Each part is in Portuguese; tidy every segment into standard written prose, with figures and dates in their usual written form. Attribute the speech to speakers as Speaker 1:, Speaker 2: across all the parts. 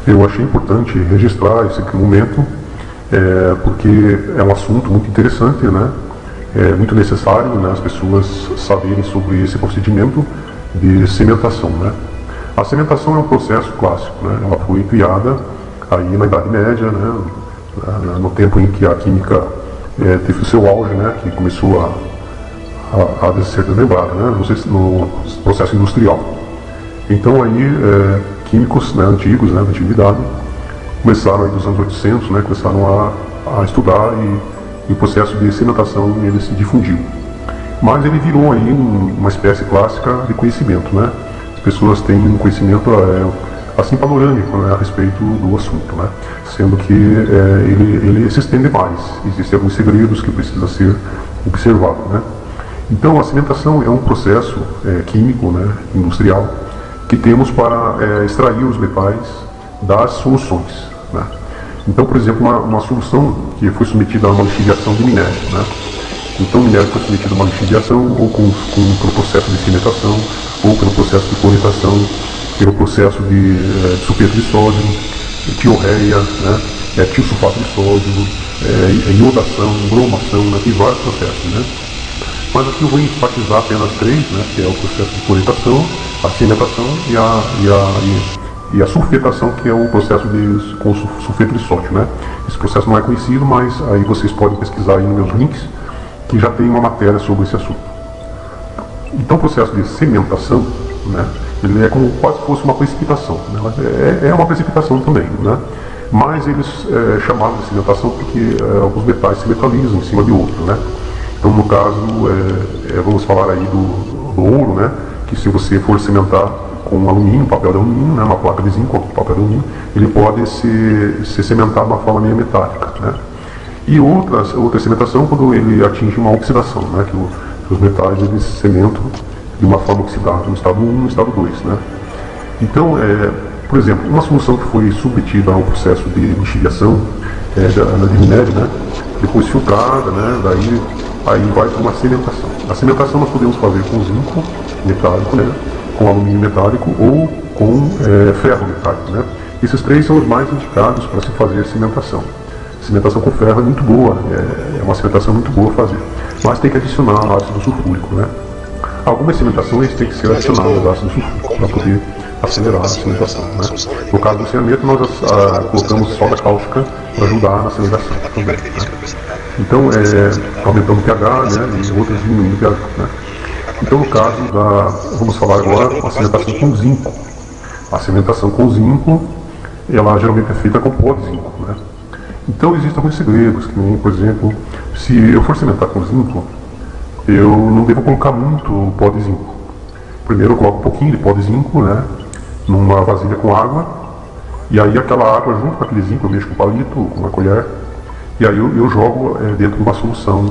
Speaker 1: Eu achei importante registrar esse momento, porque é um assunto muito interessante, né? É muito necessário, né, as pessoas saberem sobre esse procedimento de cimentação, né? A cimentação é um processo clássico, né? Ela foi criada aí na Idade Média, né? No tempo em que a química teve o seu auge, né? Que começou a ser desmembrada, né? No processo industrial. Então aí químicos, né, antigos, né, da antiguidade, começaram aí dos anos 800, né? Começaram a estudar e o processo de cimentação ele se difundiu. Mas ele virou aí uma espécie clássica de conhecimento, né? As pessoas têm um conhecimento assim panorâmico, né, a respeito do assunto, né? Sendo que ele se estende mais. Existem alguns segredos que precisam ser observados, né? Então a cimentação é um processo químico, né, industrial, que temos para extrair os metais das soluções, né? Então, por exemplo, uma solução que foi submetida a uma lixiviação de minério, né? Então o minério foi submetido a uma lixiviação ou pelo processo de cimentação, ou pelo processo de cloretação, pelo processo de sulfeto de sódio, tiorreia, né? Tiosulfato de sódio, iodação, bromação, né? Tem vários processos, né? Mas aqui eu vou enfatizar apenas três, né? Que é o processo de cloretação, a cimentação e a sulfetação, que é o processo com sulfeto de sódio, né? Esse processo não é conhecido, mas aí vocês podem pesquisar aí nos meus links, que já tem uma matéria sobre esse assunto. Então o processo de cimentação, né, ele é como quase fosse uma precipitação, né? É uma precipitação também, né? Mas eles chamaram de cimentação porque alguns metais se metalizam em cima de outros, né? Então no caso, vamos falar aí do ouro, né? Que se você for cimentar com alumínio, papel de alumínio, né, uma placa de zinco, papel de alumínio, ele pode ser cimentado de uma forma meio metálica, né? E outra cimentação quando ele atinge uma oxidação, né, que os metais eles cimentam de uma forma oxidada, no estado 1 e no estado 2, né? Então, por exemplo, uma solução que foi submetida a um processo de lixiviação de minério, né, depois filtrada, né, aí vai para uma cimentação. A cimentação nós podemos fazer com zinco metálico, né, com alumínio metálico ou com ferro metálico, né? Esses três são os mais indicados para se fazer cimentação. Cimentação com ferro é muito boa, é uma cimentação muito boa fazer, mas tem que adicionar ácido sulfúrico, né? Algumas cimentações têm que ser adicionadas ácido sulfúrico para poder acelerar a cimentação, né? No caso do cianeto, nós colocamos soda cáustica para ajudar na aceleração também, né? Então, aumentando o pH, né, e outras diminuindo o pH, né? Então, no caso vamos falar agora a cimentação com zinco. A cimentação com zinco, ela geralmente é feita com pó de zinco, né? Então existem alguns segredos, que nem, por exemplo, se eu for cimentar com zinco, eu não devo colocar muito pó de zinco. Primeiro eu coloco um pouquinho de pó de zinco, né, numa vasilha com água, e aí aquela água junto com aquele zinco eu mexo com um palito, com uma colher, e aí eu jogo dentro de uma solução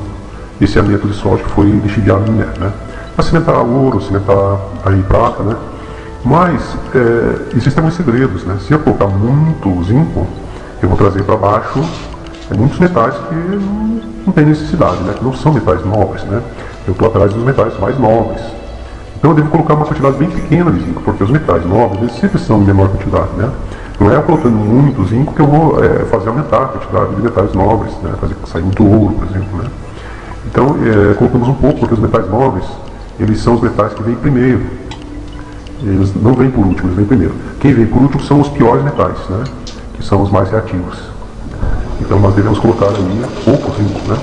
Speaker 1: esse aneto de sódio que foi lixiviado no minério, né? Para cimentar ouro, cimentar aí prata, né? Mas existem alguns segredos, né? Se eu colocar muito zinco, eu vou trazer para baixo muitos metais que não tem necessidade, né? Que não são metais nobres, né? Eu estou atrás dos metais mais nobres. Então eu devo colocar uma quantidade bem pequena de zinco, porque os metais nobres eles sempre são em menor quantidade, né? Não é colocando muito zinco que eu vou fazer aumentar a quantidade de metais nobres, né? Fazer sair muito ouro, por exemplo, né? Então colocamos um pouco, porque os metais nobres eles são os metais que vêm primeiro. Eles não vêm por último, eles vêm primeiro. Quem vem por último são os piores metais, né? Que são os mais reativos. Então nós devemos colocar aí pouco zinco, né?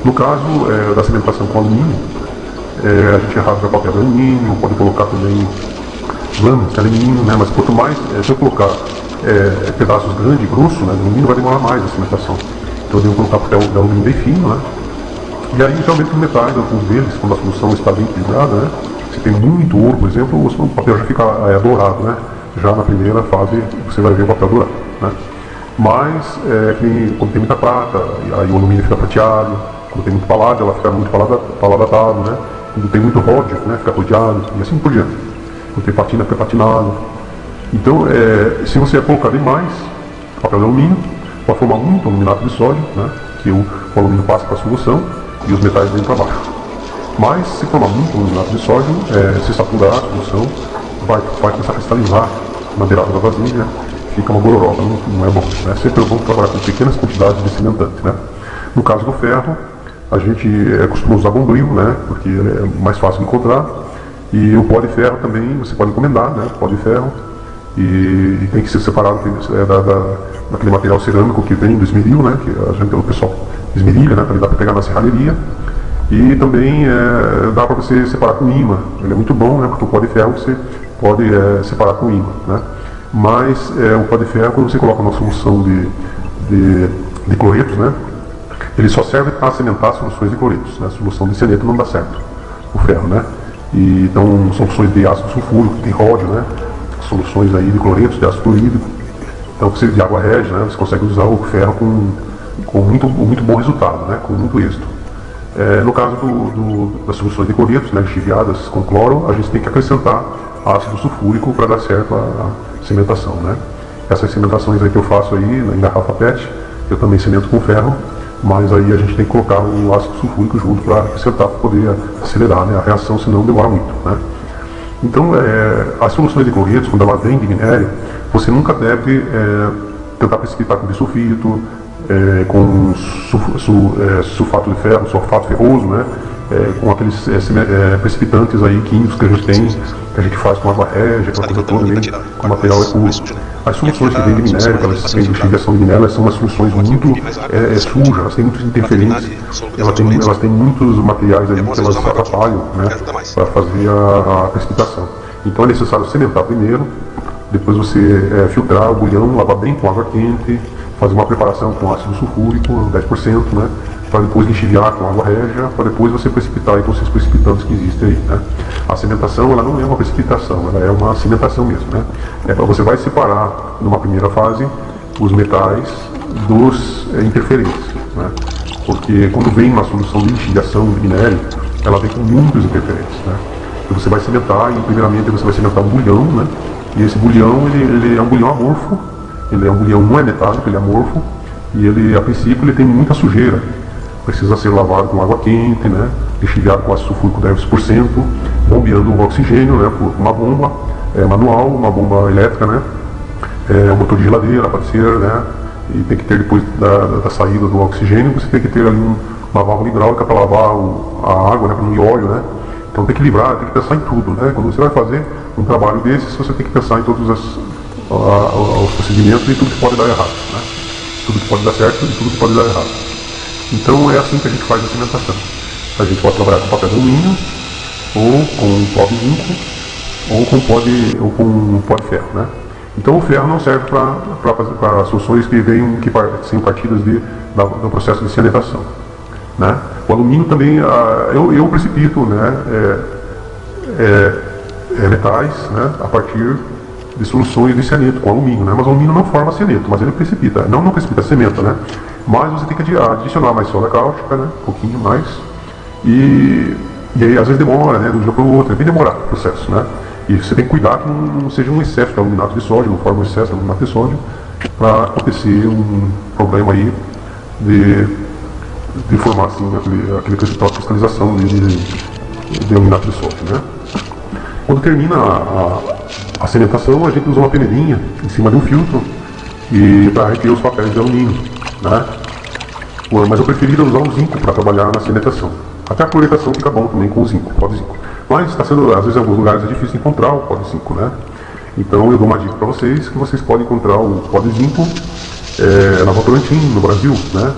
Speaker 1: No caso da cimentação com alumínio, a gente rasga papel de alumínio, pode colocar também lâminas de alumínio, né? Mas quanto mais, se eu colocar pedaços grandes e grossos, né, de alumínio, vai demorar mais a cimentação. Então eu devo colocar papel de alumínio bem fino, né? E aí geralmente os metais, alguns deles, quando a solução está bem equilibrada, né? Se tem muito ouro, por exemplo, o papel já fica dourado, né? Já na primeira fase você vai ver o papel dourado, né? Mas quando tem muita prata, aí o alumínio fica prateado. Quando tem muito paládio, ela fica muito paladatado, né? Quando tem muito ródio, né? Fica rodeado e assim por diante. Quando tem patina, fica patinado. Então, se você colocar demais papel de alumínio, vai formar muito aluminato de sódio, né? Que o alumínio passa para a solução e os metais vêm para baixo. Mas se formar muito aluminato de sódio, se saturar a solução, vai começar a cristalizar na beirada da vasilha, fica uma gororoba, não é bom, né? Sempre é bom trabalhar com pequenas quantidades de cimentante, né? No caso do ferro, a gente costuma usar bombril, né? Porque é mais fácil de encontrar. E o pó de ferro também você pode encomendar, né? Pó de ferro. E tem que ser separado daquele material cerâmico que vem do esmeril, né? Que o pessoal esmerilha, né? Também dá para pegar na serralheria. E também dá para você separar com imã. Ele é muito bom, né? Porque o pó de ferro você pode separar com imã, né? Mas o pó de ferro, quando você coloca uma solução de cloretos, né? Ele só serve para cimentar soluções de cloretos, né? A solução de cianeto não dá certo, o ferro, né? E, então, soluções de ácido sulfúrico, de ródio, né? Soluções aí de cloretos, de ácido clorídrico. Então, de água rege, né? Você consegue usar o ferro com muito bom resultado, né? Com muito êxito. No caso das soluções de cloretos, né? Lixiviadas com cloro, a gente tem que acrescentar ácido sulfúrico para dar certo a cimentação, né? Essas cimentações aí que eu faço aí em garrafa PET, eu também cimento com ferro, mas aí a gente tem que colocar o ácido sulfúrico junto para acrescentar, para poder acelerar, né, a reação, senão demora muito, né? Então, as soluções de cloretos, quando ela vem de minério, você nunca deve tentar precipitar com bisulfito, com sulfato de ferro, sulfato ferroso, né? Com aqueles precipitantes aí químicos que a gente tem, que a gente faz com água régia, aquela coisa toda ali, com material puro. As soluções que vêm de minério, que elas têm lixiviação de minério, elas são umas soluções muito sujas, elas têm muitos interferentes, elas têm muitos materiais aí que elas atrapalham, né, para fazer a precipitação. Então é necessário cimentar primeiro, depois você filtrar o bulhão, lavar bem com água quente, fazer uma preparação com ácido sulfúrico, 10%, né, para depois lixiviar com água régia, para depois você precipitar com esses precipitantes que existem aí, né. A cimentação, ela não é uma precipitação, ela é uma cimentação mesmo, né. Você vai separar, numa primeira fase, os metais dos interferentes, né, porque quando vem uma solução de lixiviação de minério, ela vem com muitos interferentes, né. Então você vai cimentar, e primeiramente você vai cimentar um bulhão, né, e esse bulhão, ele é um bulhão amorfo, ele é um bulhão, não é metálico, ele é amorfo, e ele, a princípio, ele tem muita sujeira. Precisa ser lavado com água quente, né? Lixiviado com ácido sulfúrico 10%, bombeando o oxigênio, né? Por uma bomba manual, uma bomba elétrica, né? Um motor de geladeira, pode ser, né? E tem que ter, depois da saída do oxigênio, você tem que ter ali uma válvula hidráulica para lavar a água, né? Para não ir óleo, né? Então tem que livrar, tem que pensar em tudo, né? Quando você vai fazer um trabalho desses, você tem que pensar em todos os procedimentos e tudo que pode dar errado, né? Tudo que pode dar certo e tudo que pode dar errado. Então é assim que a gente faz a cimentação. A gente pode trabalhar com papel de alumínio, ou com pó de zinco, ou com pó de ferro, né? Então o ferro não serve para soluções que são partidas do processo de cianetação, né? O alumínio também, eu precipito, né, metais, né, a partir de soluções de cianeto com alumínio, né? Mas o alumínio não forma cianeto, mas ele precipita, não precipita, cimenta, né? Mas você tem que adicionar mais soda cáustica, né? Um pouquinho mais, e aí às vezes demora, né? De um dia para o outro, é bem demorado o processo, né? E você tem que cuidar que não seja um excesso de aluminato de sódio, não forma um excesso de aluminato de sódio, para acontecer um problema aí de formar assim, aquele principal de cristalização de aluminato de sódio, né? Quando termina a cimentação, a gente usa uma peneirinha em cima de um filtro para retirar os papéis de alumínio, né? Mas eu preferi usar o zinco para trabalhar na cimentação. Até a cloretação fica bom também com o zinco, pó de zinco. Mas às vezes em alguns lugares é difícil encontrar o pó de zinco, né? Então eu dou uma dica para vocês, que vocês podem encontrar o pó de zinco na Votorantim, no Brasil, né?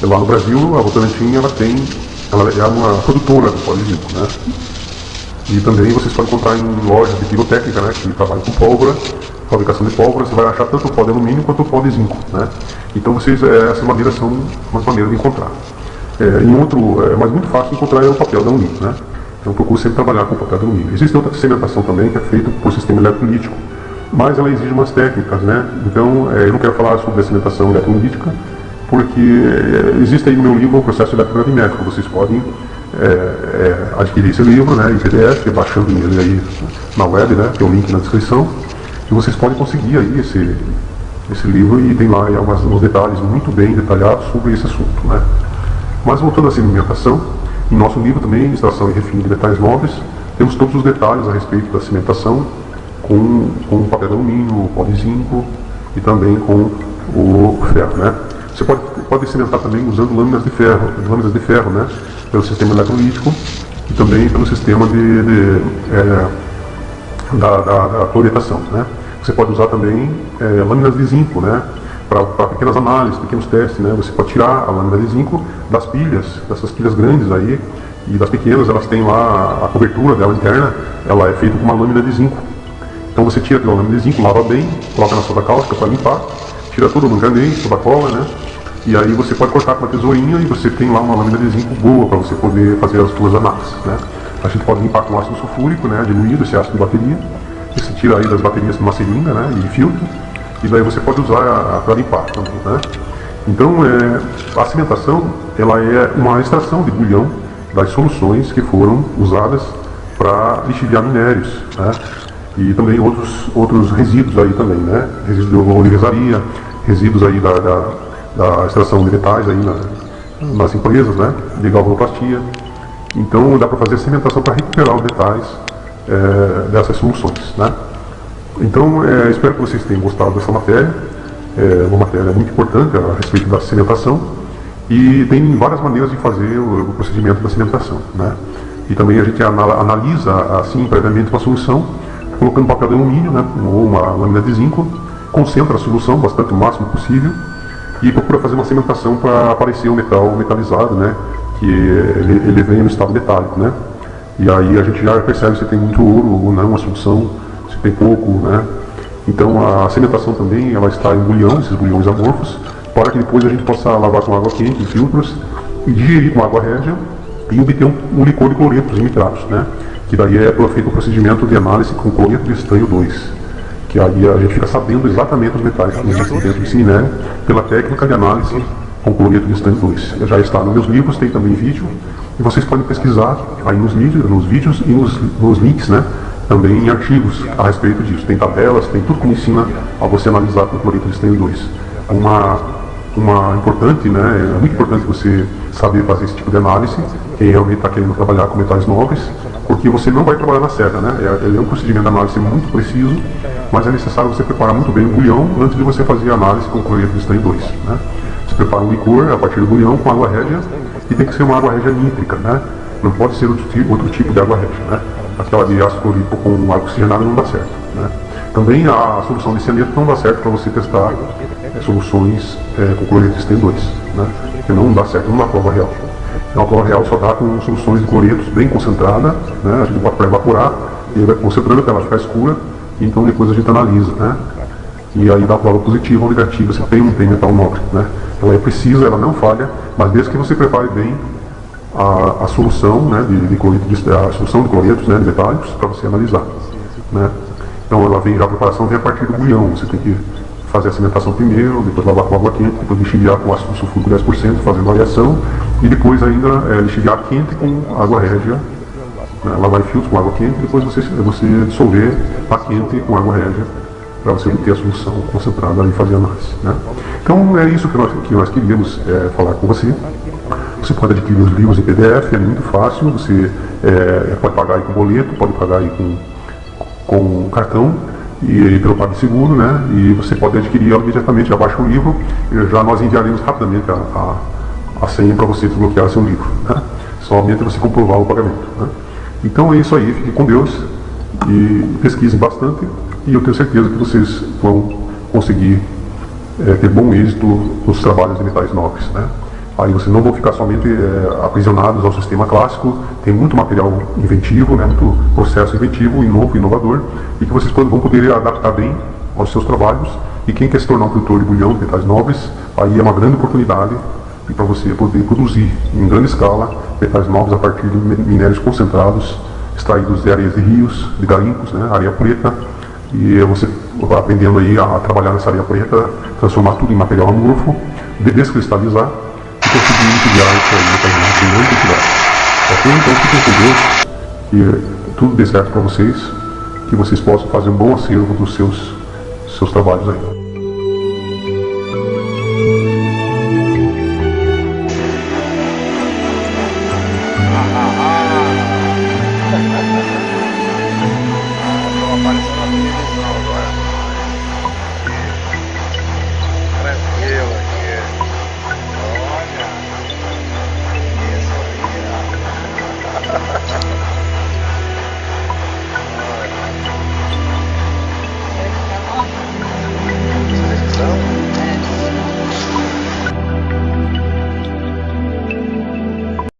Speaker 1: Lá no Brasil, a Votorantim, ela é uma produtora do pó de zinco, né? E também vocês podem encontrar em lojas de pirotécnica, né, que trabalham com pólvora, fabricação de pólvora. Você vai achar tanto o pó de alumínio quanto o pó de zinco, né? Então essas maneiras são umas maneiras de encontrar. Mas muito fácil encontrar é o papel de alumínio, né? Então procuro sempre trabalhar com papel de alumínio. Existe outra cimentação também que é feita por sistema eletrolítico, mas ela exige umas técnicas, né? Então eu não quero falar sobre a cimentação eletrolítica, porque existe aí no meu livro o processo eletrogravimétrico. Vocês podem adquirir esse livro, né, em PDF, baixando ele aí na web, né, tem o link na descrição, e vocês podem conseguir aí esse livro, e tem lá alguns detalhes muito bem detalhados sobre esse assunto, né. Mas voltando à cimentação, em nosso livro também, Extração e Refino de Metais Nobres, temos todos os detalhes a respeito da cimentação com papel de alumínio, pó de zinco, e também com o ferro, né? Você pode cimentar também usando lâminas de ferro, né? Pelo sistema eletrolítico e também pelo sistema da cloretação, né? Você pode usar também lâminas de zinco, né? Para pequenas análises, pequenos testes, né? Você pode tirar a lâmina de zinco das pilhas, dessas pilhas grandes aí, e das pequenas elas têm lá a cobertura dela interna, ela é feita com uma lâmina de zinco. Então você tira aquela lâmina de zinco, lava bem, coloca na soda cáustica para limpar, tira todo o manganês, toda a cola, né? E aí você pode cortar com uma tesourinha e você tem lá uma lâmina de zinco boa para você poder fazer as suas análises, né? A gente pode limpar com ácido sulfúrico, né? Diluído, esse ácido de bateria. Você tira aí das baterias numa seringa, né? E filtro. E daí você pode usar para limpar também, né? Então, a cimentação, ela é uma extração de bulhão das soluções que foram usadas para lixiviar minérios, né? E também outros resíduos aí também, né? Resíduos de ourivesaria, resíduos aí da extração de metais aí nas empresas, né? De galvanoplastia. Então dá para fazer cimentação para recuperar os metais dessas soluções, né? Então espero que vocês tenham gostado dessa matéria. É uma matéria muito importante a respeito da cimentação e tem várias maneiras de fazer o procedimento da cimentação, né? E também a gente analisa assim previamente uma solução colocando papel de alumínio, né? Ou uma lâmina de zinco, concentra a solução bastante o máximo possível e procura fazer uma cimentação para aparecer o metal metalizado, né? Que ele venha no estado metálico, né? E aí a gente já percebe se tem muito ouro ou não a solução, se tem pouco, né? Então a cimentação também ela está em bulhão, esses bulhões amorfos, para que depois a gente possa lavar com água quente em filtros e digerir com água régia e obter um licor de cloretos e nitratos, né? Que daí é feito o procedimento de análise com cloreto de estanho 2, que aí a gente fica sabendo exatamente os metais que existem dentro desse minério pela técnica de análise com cloreto de estanho 2. Já está nos meus livros, tem também vídeo, e vocês podem pesquisar aí nos vídeos e nos links, né? Também em artigos a respeito disso. Tem tabelas, tem tudo que ensina a você analisar com cloreto de estanho 2. Uma importante, né? É muito importante você saber fazer esse tipo de análise, quem realmente está querendo trabalhar com metais nobres, porque você não vai trabalhar na cega, né? Ele é um procedimento de análise muito preciso, mas é necessário você preparar muito bem o bulhão antes de você fazer a análise com cloreto de estanho 2, né? Você prepara um licor a partir do bulhão com água régia e tem que ser uma água régia nítrica, né? Não pode ser outro tipo de água régia, né? Aquela de ácido clorídrico com água oxigenada não dá certo, né? Também a solução de cianeto não dá certo para você testar soluções com cloreto de estanho 2, né? Porque não dá certo, não dá prova real. Então a prova real só dá com soluções de cloretos bem concentrada, né? A gente bota para evaporar e vai concentrando até ela ficar escura, e então depois a gente analisa, né? E aí dá a prova positiva ou negativa se tem ou não tem metal nobre, né? Ela é precisa, ela não falha, mas desde que você prepare bem a solução, né, a solução de cloretos, né, de metálicos, para você analisar, né? Então ela vem já, a preparação vem a partir do bulhão. Você tem que fazer a cimentação primeiro, depois lavar com água quente, depois lixiviar com ácido sulfúrico 10%, fazendo variação, e depois ainda lixiviar quente com água régia, né, lavar em filtro com água quente, depois você dissolver a quente com água régia, para você obter a solução concentrada e fazer a análise, né? Então é isso que nós queríamos falar com você. Você pode adquirir os livros em PDF, é muito fácil, você pode pagar aí com boleto, pode pagar aí com cartão e pelo PagSeguro, né? E você pode adquirir imediatamente, já baixa o livro, e já nós enviaremos rapidamente a senha para você desbloquear seu livro, né? Somente você comprovar o pagamento, né? Então é isso aí, fiquem com Deus e pesquisem bastante, e eu tenho certeza que vocês vão conseguir ter bom êxito nos trabalhos de metais nobres, né? Aí vocês não vão ficar somente aprisionados ao sistema clássico, tem muito material inventivo, né, muito processo inventivo, novo, inovador, e que vocês vão poder adaptar bem aos seus trabalhos. E quem quer se tornar um produtor de bulhão de metais nobres, aí é uma grande oportunidade para você poder produzir em grande escala metais nobres a partir de minérios concentrados, extraídos de areias de rios, de garimpos, né, areia preta, e você aprendendo aí a trabalhar nessa areia preta, transformar tudo em material amorfo, descristalizar, conseguir liquidiar isso aí em grande quantidade. Ok? Então fiquem com Deus, que tudo dê certo para vocês, que vocês possam fazer um bom acervo dos seus trabalhos aí.